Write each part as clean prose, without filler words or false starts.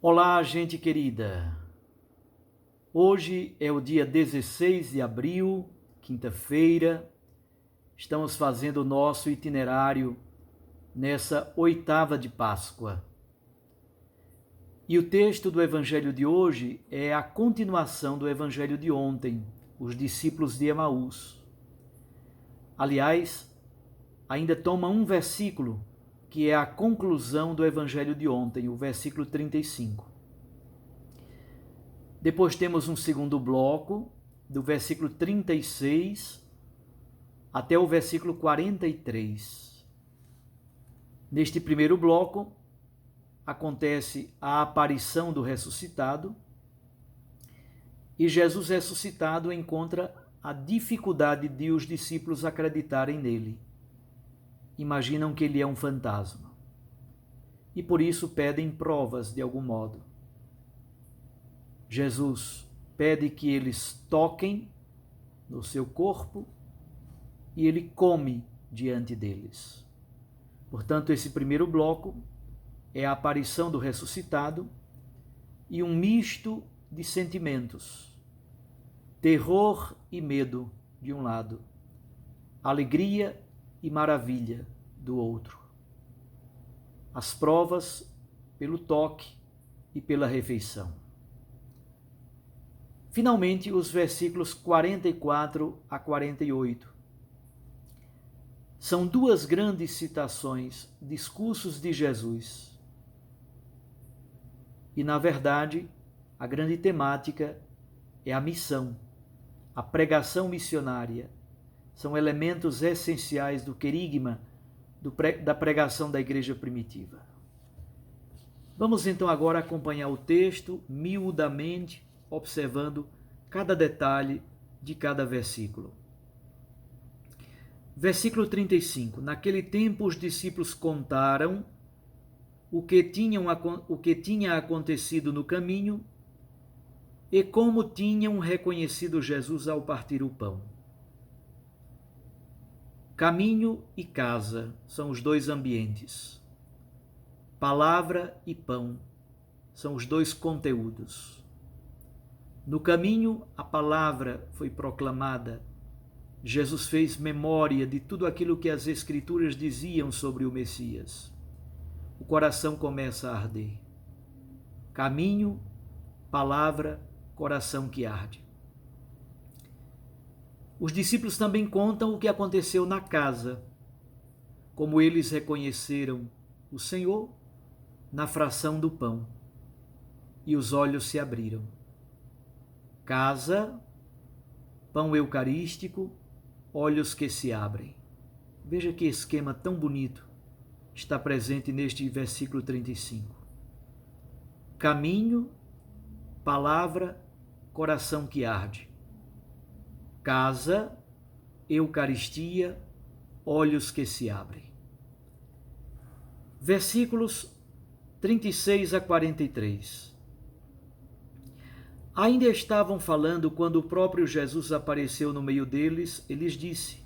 Olá, gente querida! Hoje é o dia 16 de abril, quinta-feira. Estamos fazendo o nosso itinerário nessa oitava de Páscoa. E o texto do evangelho de hoje é a continuação do evangelho de ontem, os discípulos de Emaús. Aliás, ainda toma um versículo que é a conclusão do evangelho de ontem, o versículo 35. Depois temos um segundo bloco, do versículo 36 até o versículo 43. Neste primeiro bloco, acontece a aparição do ressuscitado, e Jesus ressuscitado encontra a dificuldade de os discípulos acreditarem nele. Imaginam que ele é um fantasma e por isso pedem provas de algum modo. Jesus pede que eles toquem no seu corpo e ele come diante deles. Portanto, esse primeiro bloco é a aparição do ressuscitado e um misto de sentimentos: terror e medo de um lado, alegria e maravilha do outro. As provas pelo toque e pela refeição. Finalmente, os versículos 44 a 48. São duas grandes citações, discursos de Jesus. E, na verdade, a grande temática é a missão, a pregação missionária. São elementos essenciais do querigma da pregação da igreja primitiva. Vamos então agora acompanhar o texto miudamente, observando cada detalhe de cada versículo. Versículo 35. Naquele tempo os discípulos contaram o que tinha acontecido no caminho e como tinham reconhecido Jesus ao partir o pão. Caminho e casa são os dois ambientes. Palavra e pão são os dois conteúdos. No caminho, a palavra foi proclamada. Jesus fez memória de tudo aquilo que as Escrituras diziam sobre o Messias. O coração começa a arder. Caminho, palavra, coração que arde. Os discípulos também contam o que aconteceu na casa, como eles reconheceram o Senhor na fração do pão, e os olhos se abriram. Casa, pão eucarístico, olhos que se abrem. Veja que esquema tão bonito está presente neste versículo 35. Caminho, palavra, coração que arde. Casa, Eucaristia, olhos que se abrem. Versículos 36 a 43. Ainda estavam falando quando o próprio Jesus apareceu no meio deles e lhes disse: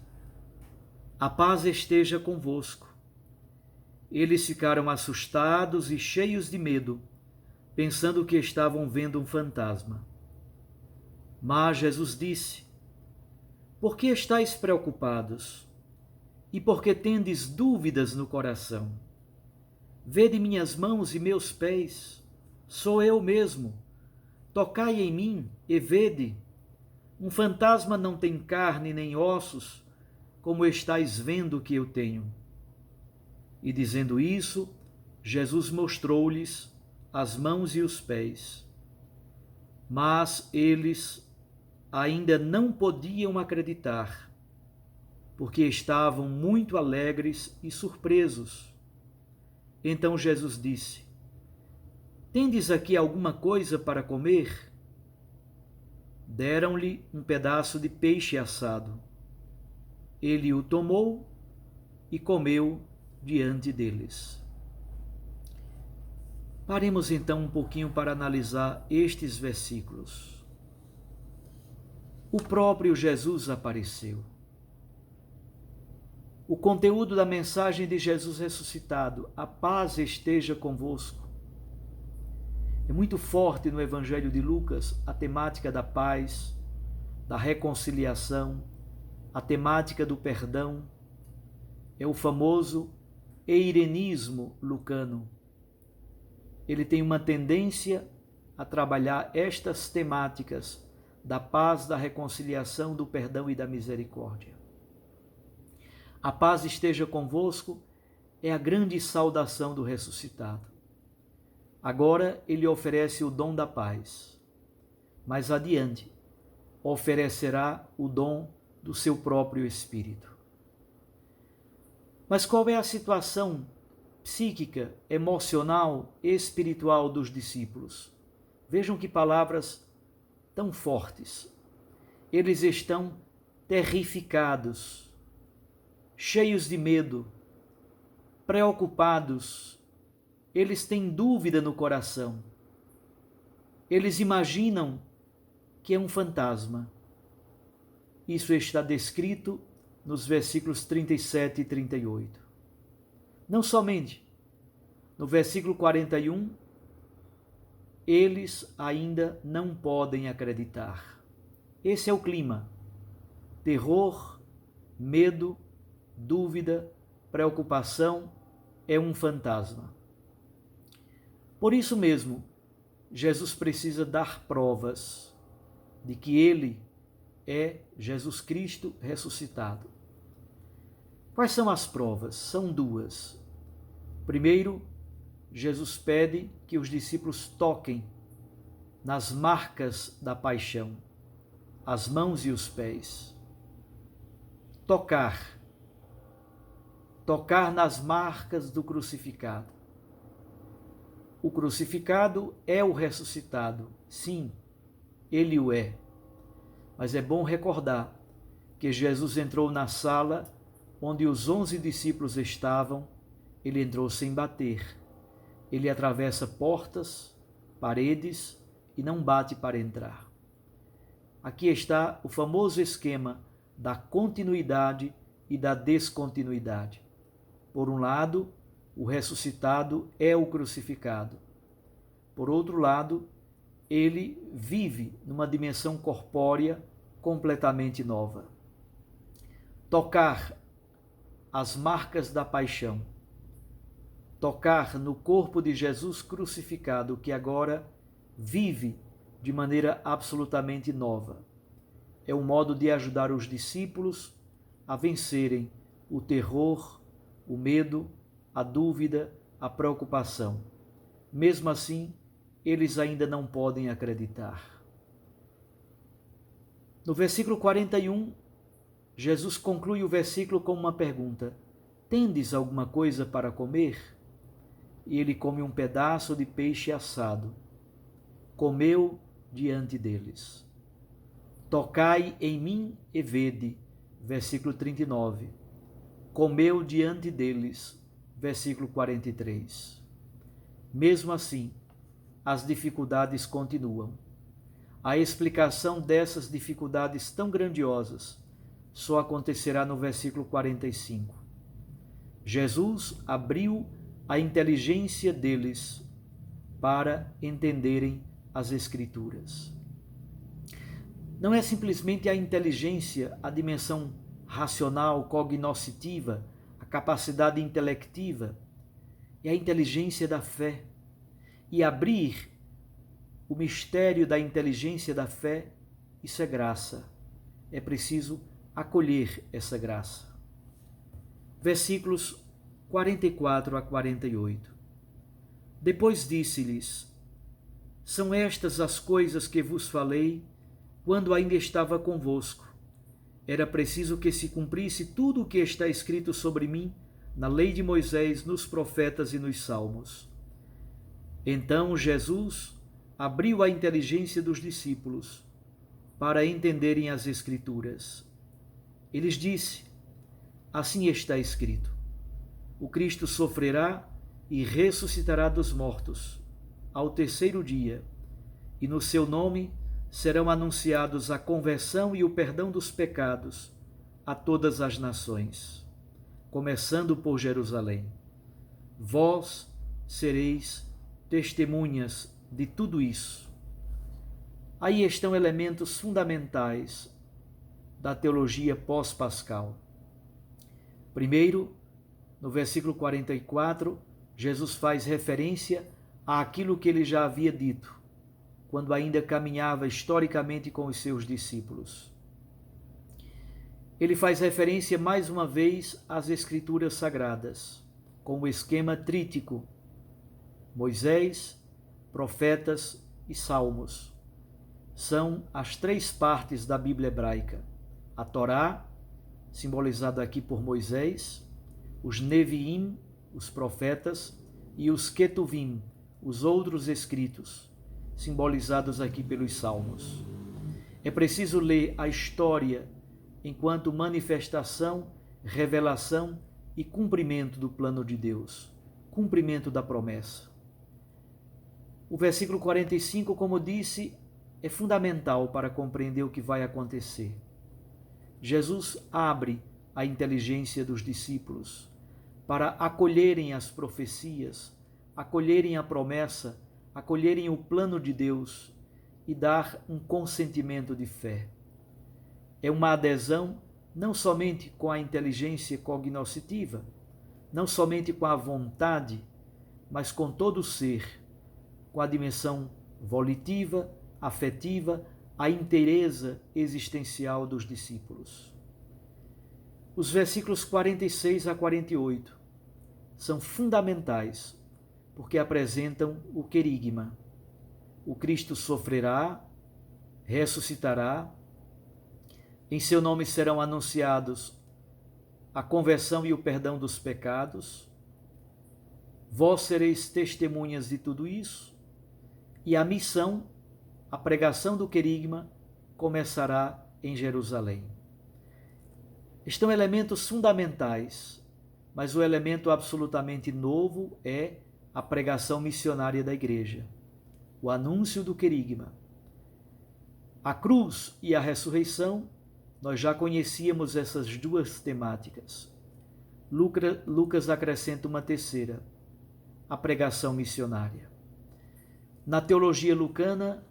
a paz esteja convosco. Eles ficaram assustados e cheios de medo, pensando que estavam vendo um fantasma. Mas Jesus disse: por que estáis preocupados? E por que tendes dúvidas no coração? Vede minhas mãos e meus pés, sou eu mesmo. Tocai em mim e vede. Um fantasma não tem carne nem ossos, como estáis vendo que eu tenho. E dizendo isso, Jesus mostrou-lhes as mãos e os pés. Mas eles ainda não podiam acreditar, porque estavam muito alegres e surpresos. Então Jesus disse: tendes aqui alguma coisa para comer? Deram-lhe um pedaço de peixe assado. Ele o tomou e comeu diante deles. Paremos então um pouquinho para analisar estes versículos. O próprio Jesus apareceu. O conteúdo da mensagem de Jesus ressuscitado: a paz esteja convosco. É muito forte no Evangelho de Lucas a temática da paz, da reconciliação, a temática do perdão. É o famoso eirenismo lucano. Ele tem uma tendência a trabalhar estas temáticas da paz, da reconciliação, do perdão e da misericórdia. A paz esteja convosco é a grande saudação do ressuscitado. Agora ele oferece o dom da paz. Mais adiante, oferecerá o dom do seu próprio Espírito. Mas qual é a situação psíquica, emocional, espiritual dos discípulos? Vejam que palavras tão fortes. Eles estão terrificados, cheios de medo, preocupados. Eles têm dúvida no coração. Eles imaginam que é um fantasma. Isso está descrito nos versículos 37 e 38. Não somente. No versículo 41, eles ainda não podem acreditar. Esse é o clima. Terror, medo, dúvida, preocupação, é um fantasma. Por isso mesmo, Jesus precisa dar provas de que ele é Jesus Cristo ressuscitado. Quais são as provas? São duas. Primeiro, Jesus pede que os discípulos toquem nas marcas da paixão, as mãos e os pés. Tocar nas marcas do crucificado. O crucificado é o ressuscitado, sim, ele o é. Mas é bom recordar que Jesus entrou na sala onde os 11 discípulos estavam, ele entrou sem bater. Ele atravessa portas, paredes e não bate para entrar. Aqui está o famoso esquema da continuidade e da descontinuidade. Por um lado, o ressuscitado é o crucificado. Por outro lado, ele vive numa dimensão corpórea completamente nova. Tocar as marcas da paixão, tocar no corpo de Jesus crucificado, que agora vive de maneira absolutamente nova. É um modo de ajudar os discípulos a vencerem o terror, o medo, a dúvida, a preocupação. Mesmo assim, eles ainda não podem acreditar. No versículo 41, Jesus conclui o versículo com uma pergunta: tendes alguma coisa para comer? E ele come um pedaço de peixe assado. Comeu diante deles. Tocai em mim e vede, versículo 39. Comeu diante deles, versículo 43. Mesmo assim, as dificuldades continuam. A explicação dessas dificuldades tão grandiosas só acontecerá no versículo 45. Jesus abriu a inteligência deles para entenderem as Escrituras. Não é simplesmente a inteligência, a dimensão racional, cognoscitiva, a capacidade intelectiva, é a inteligência da fé. E abrir o mistério da inteligência da fé, isso é graça. É preciso acolher essa graça. Versículos 44 a 48. Depois disse-lhes: são estas as coisas que vos falei quando ainda estava convosco. Era preciso que se cumprisse tudo o que está escrito sobre mim na lei de Moisés, nos profetas e nos salmos. Então Jesus abriu a inteligência dos discípulos para entenderem as Escrituras. Ele lhes disse: assim está escrito: o Cristo sofrerá e ressuscitará dos mortos ao terceiro dia, e no seu nome serão anunciados a conversão e o perdão dos pecados a todas as nações, começando por Jerusalém. Vós sereis testemunhas de tudo isso. Aí estão elementos fundamentais da teologia pós-pascal. Primeiro, no versículo 44, Jesus faz referência àquilo que ele já havia dito, quando ainda caminhava historicamente com os seus discípulos. Ele faz referência mais uma vez às Escrituras Sagradas, com o esquema trítico: Moisés, profetas e salmos. São as três partes da Bíblia hebraica: a Torá, simbolizada aqui por Moisés, os Neviim, os profetas, e os Ketuvim, os outros escritos, simbolizados aqui pelos salmos. É preciso ler a história enquanto manifestação, revelação e cumprimento do plano de Deus, cumprimento da promessa. O versículo 45, como disse, é fundamental para compreender o que vai acontecer. Jesus abre a inteligência dos discípulos para acolherem as profecias, acolherem a promessa, acolherem o plano de Deus e dar um consentimento de fé. É uma adesão não somente com a inteligência cognoscitiva, não somente com a vontade, mas com todo o ser, com a dimensão volitiva, afetiva, a inteireza existencial dos discípulos. Os versículos 46 a 48 são fundamentais, porque apresentam o querigma. O Cristo sofrerá, ressuscitará, em seu nome serão anunciados a conversão e o perdão dos pecados. Vós sereis testemunhas de tudo isso, e a missão, a pregação do querigma, começará em Jerusalém. Estão elementos fundamentais, mas o elemento absolutamente novo é a pregação missionária da igreja, o anúncio do querigma. A cruz e a ressurreição, nós já conhecíamos essas duas temáticas. Lucas acrescenta uma terceira, a pregação missionária. Na teologia lucana,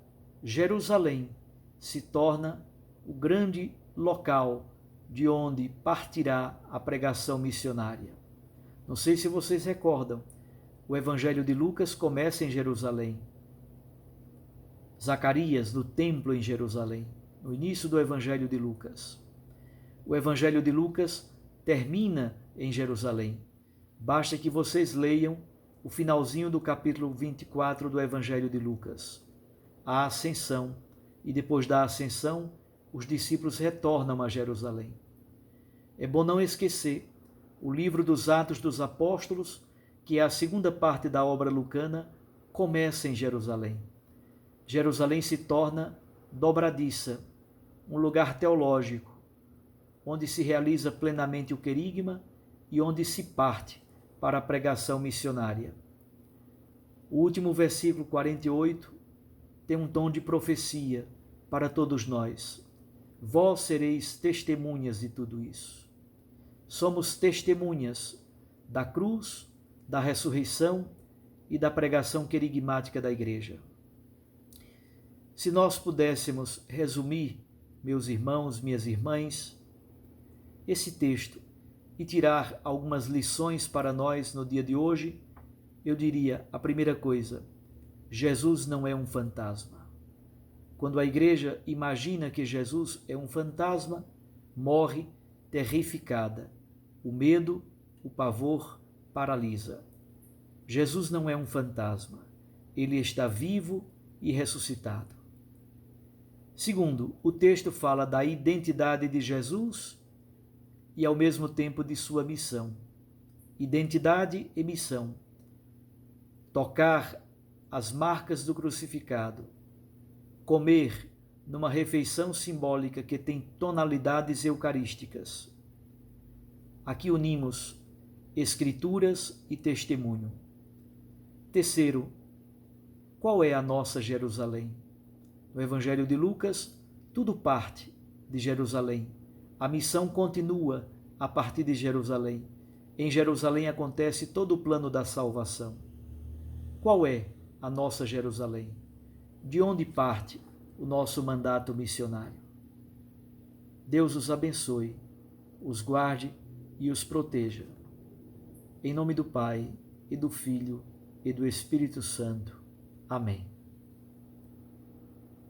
Jerusalém se torna o grande local de onde partirá a pregação missionária. Não sei se vocês recordam, o Evangelho de Lucas começa em Jerusalém. Zacarias, no templo em Jerusalém, no início do Evangelho de Lucas. O Evangelho de Lucas termina em Jerusalém. Basta que vocês leiam o finalzinho do capítulo 24 do Evangelho de Lucas. A ascensão, e depois da ascensão, os discípulos retornam a Jerusalém. É bom não esquecer o livro dos Atos dos Apóstolos, que é a segunda parte da obra lucana, começa em Jerusalém. Jerusalém se torna dobradiça, um lugar teológico, onde se realiza plenamente o querigma e onde se parte para a pregação missionária. O último versículo 48 tem um tom de profecia para todos nós. Vós sereis testemunhas de tudo isso. Somos testemunhas da cruz, da ressurreição e da pregação querigmática da igreja. Se nós pudéssemos resumir, meus irmãos, minhas irmãs, esse texto e tirar algumas lições para nós no dia de hoje, eu diria a primeira coisa: Jesus não é um fantasma. Quando a igreja imagina que Jesus é um fantasma, morre terrificada. O medo, o pavor paralisa. Jesus não é um fantasma. Ele está vivo e ressuscitado. Segundo, o texto fala da identidade de Jesus e ao mesmo tempo de sua missão. Identidade e missão. Tocar as marcas do crucificado, comer numa refeição simbólica que tem tonalidades eucarísticas. Aqui unimos escrituras e testemunho. Terceiro, qual é a nossa Jerusalém? No Evangelho de Lucas, tudo parte de Jerusalém. A missão continua a partir de Jerusalém. Em Jerusalém acontece todo o plano da salvação. Qual é a nossa Jerusalém, de onde parte o nosso mandato missionário. Deus os abençoe, os guarde e os proteja. Em nome do Pai, e do Filho, e do Espírito Santo. Amém.